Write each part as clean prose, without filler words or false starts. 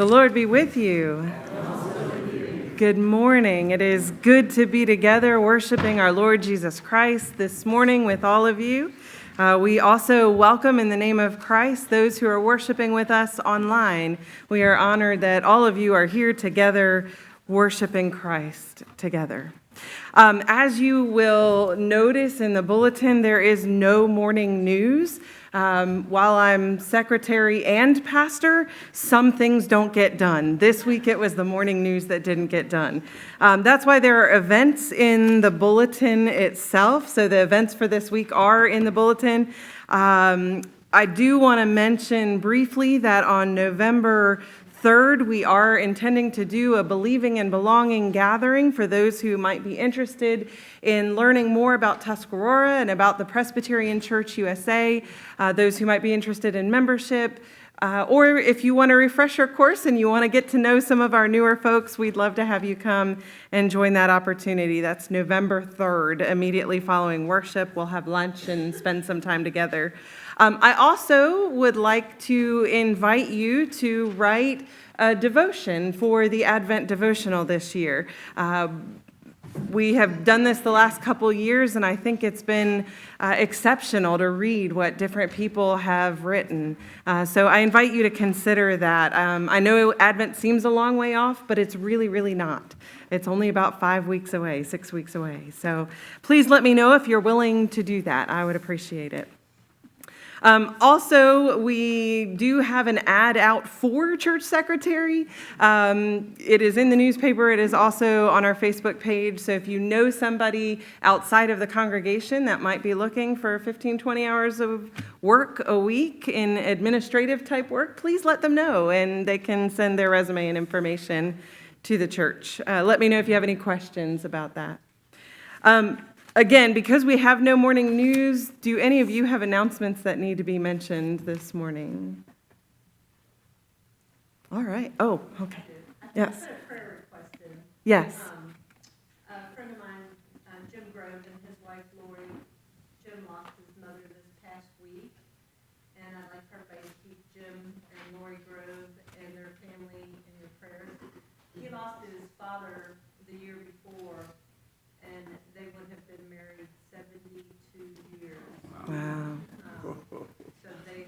The Lord be with you. Good morning. It is good to be together worshiping our Lord Jesus Christ this morning with all of you. We also welcome in the name of Christ those who are worshiping with us online. We are honored that all of you are here together worshiping Christ together. As you will notice in the bulletin, there is no morning news. While I'm secretary and pastor, some things don't get done. This week it was the morning news that didn't get done. That's why there are events in the bulletin itself. So the events for this week are in the bulletin. I do want to mention briefly that on November 3rd, we are intending to do a Believing and Belonging gathering for those who might be interested in learning more about Tuscarora and about the Presbyterian Church USA, those who might be interested in membership, or if you want a refresher course and you want to get to know some of our newer folks, we'd love to have you come and join that opportunity. That's November 3rd, immediately following worship. We'll have lunch and spend some time together. I also would like to invite you to write a devotion for the Advent devotional this year. We have done this the last couple years, and I think it's been exceptional to read what different people have written. So I invite you to consider that. I know Advent seems a long way off, but it's really, really not. It's only about 5 weeks away, 6 weeks away. So please let me know if you're willing to do that. I would appreciate it. Also, we do have an ad out for church secretary. It is in the newspaper. It is also on our Facebook page. So if you know somebody outside of the congregation that might be looking for 15, 20 hours of work a week in administrative type work, please let them know, and they can send their resume and information to the church. Let me know if you have any questions about that. Again, because we have no morning news, do any of you have announcements that need to be mentioned this morning? All right. Oh, okay. Yes. I put a prayer request in. Yes. A friend of mine, Jim Grove, and his wife Lori. Jim lost his mother this past week, and I'd like everybody to keep Jim and Lori Grove and their family in your prayers. He lost his father the year before, and they would have been married 72 years. Wow. So they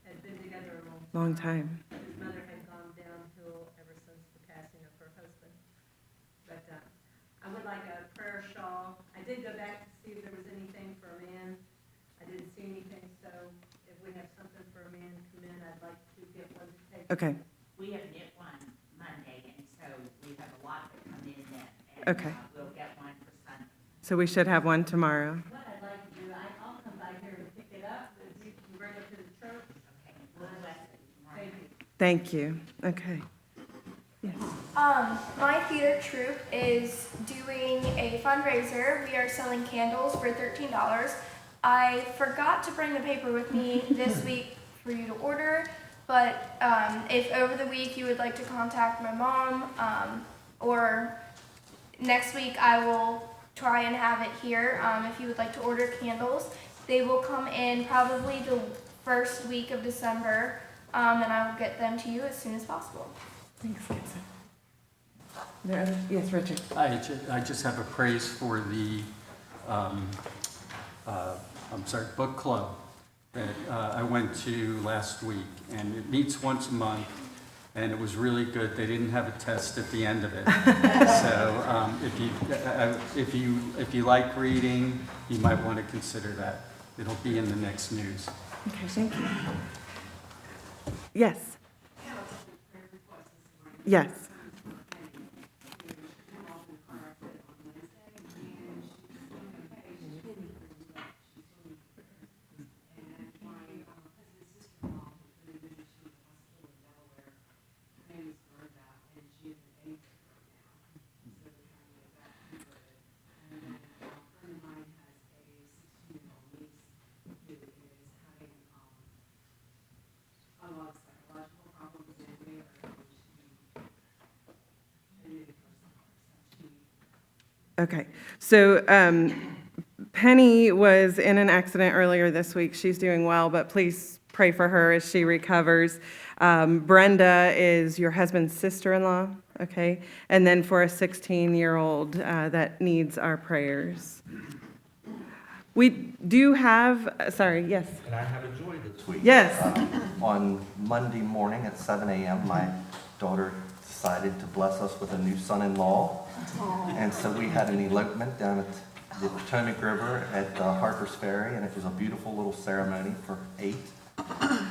had been together a Long time. His mother had gone downhill ever since the passing of her husband. But I would like a prayer shawl. I did go back to see if there was anything for a man. I didn't see anything, so if we have something for a man to come in, I'd like to get one to take. Okay. We have knit one Monday, and so we have a lot that come in that, and Okay. We'll get one for Sunday. So we should have one tomorrow. What I'd like to do, I'll come by here and pick it up, but you can bring it to the church. Okay, we'll bless it tomorrow. Thank you. Thank you. Okay. My theater troupe is doing a fundraiser. We are selling candles for $13. I forgot to bring the paper with me this week for you to order, but if over the week you would like to contact my mom, or next week I will try and have it here. If you would like to order candles, they will come in probably the first week of December, and I will get them to you as soon as possible. Thanks, Gibson. Yes, Richard. I just have a praise for the, book club that I went to last week, and it meets once a month, and it was really good. They didn't have a test at the end of it. So if you like reading, you might want to consider that. It'll be in the next news. Okay, thank you. Yes. Yes. Okay, so Penny was in an accident earlier this week. She's doing well, but please pray for her as she recovers. Brenda is your husband's sister-in-law, okay? And then for a 16-year-old that needs our prayers. We do have, sorry, yes. And I have a joy this week. Yes. On Monday morning at 7 a.m., my daughter decided to bless us with a new son-in-law. And so we had an elopement down at the Potomac River at Harper's Ferry, and it was a beautiful little ceremony for 8.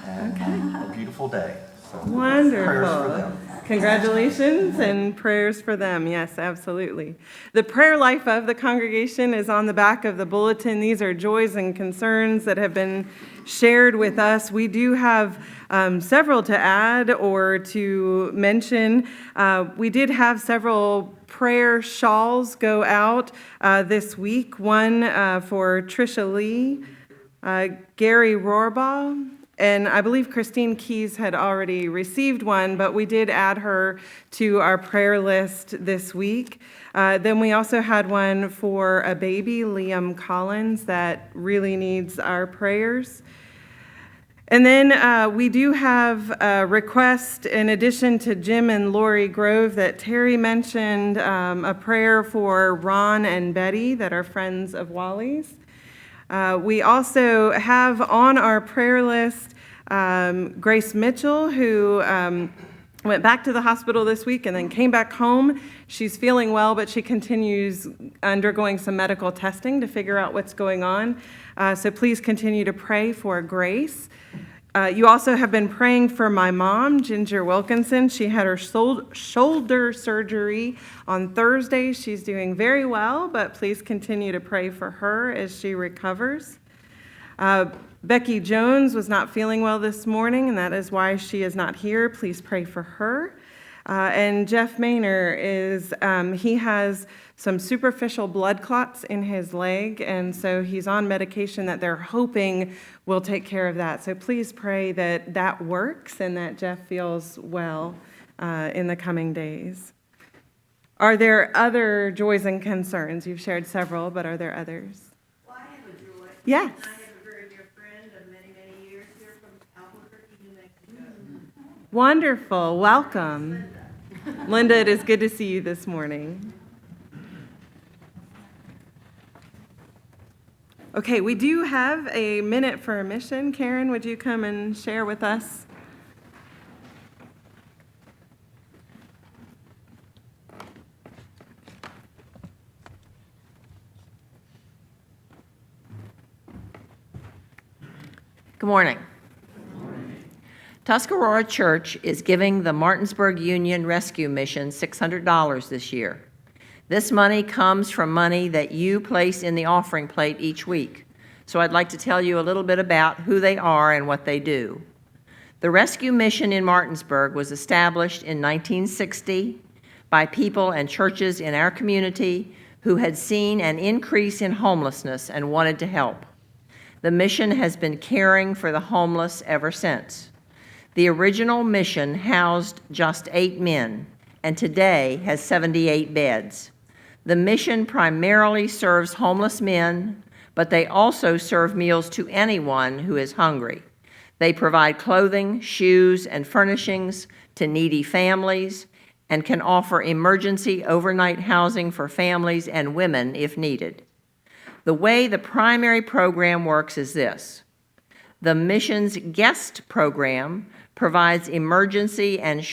And a beautiful day. So Wonderful. prayers for them. Congratulations and prayers for them. Yes, absolutely. The prayer life of the congregation is on the back of the bulletin. These are joys and concerns that have been shared with us. We do have several to add or to mention. We did have several prayer shawls go out this week. One for Tricia Lee, Gary Rohrbaugh, and I believe Christine Keys had already received one, but we did add her to our prayer list this week. Then we also had one for a baby, Liam Collins, that really needs our prayers. And then we do have a request, in addition to Jim and Lori Grove that Terry mentioned, a prayer for Ron and Betty that are friends of Wally's. We also have on our prayer list Grace Mitchell, who went back to the hospital this week and then came back home. She's feeling well, but she continues undergoing some medical testing to figure out what's going on. So please continue to pray for Grace. You also have been praying for my mom, Ginger Wilkinson. She had her shoulder surgery on Thursday. She's doing very well, but please continue to pray for her as she recovers. Becky Jones was not feeling well this morning, and that is why she is not here. Please pray for her. And Jeff Maynor he has some superficial blood clots in his leg, and so he's on medication that they're hoping will take care of that. So please pray that that works and that Jeff feels well in the coming days. Are there other joys and concerns? You've shared several, but are there others? Well, I have a joy. Yes. I have a very dear friend of many, many years here from Albuquerque, New Mexico. Wonderful. Welcome. Linda, it is good to see you this morning. Okay, we do have a minute for a mission. Karen, would you come and share with us? Good morning. Tuscarora Church is giving the Martinsburg Union Rescue Mission $600 this year. This money comes from money that you place in the offering plate each week. So I'd like to tell you a little bit about who they are and what they do. The Rescue Mission in Martinsburg was established in 1960 by people and churches in our community who had seen an increase in homelessness and wanted to help. The mission has been caring for the homeless ever since. The original mission housed just 8 men, and today has 78 beds. The mission primarily serves homeless men, but they also serve meals to anyone who is hungry. They provide clothing, shoes, and furnishings to needy families and can offer emergency overnight housing for families and women if needed. The way the primary program works is this. The mission's guest program provides emergency and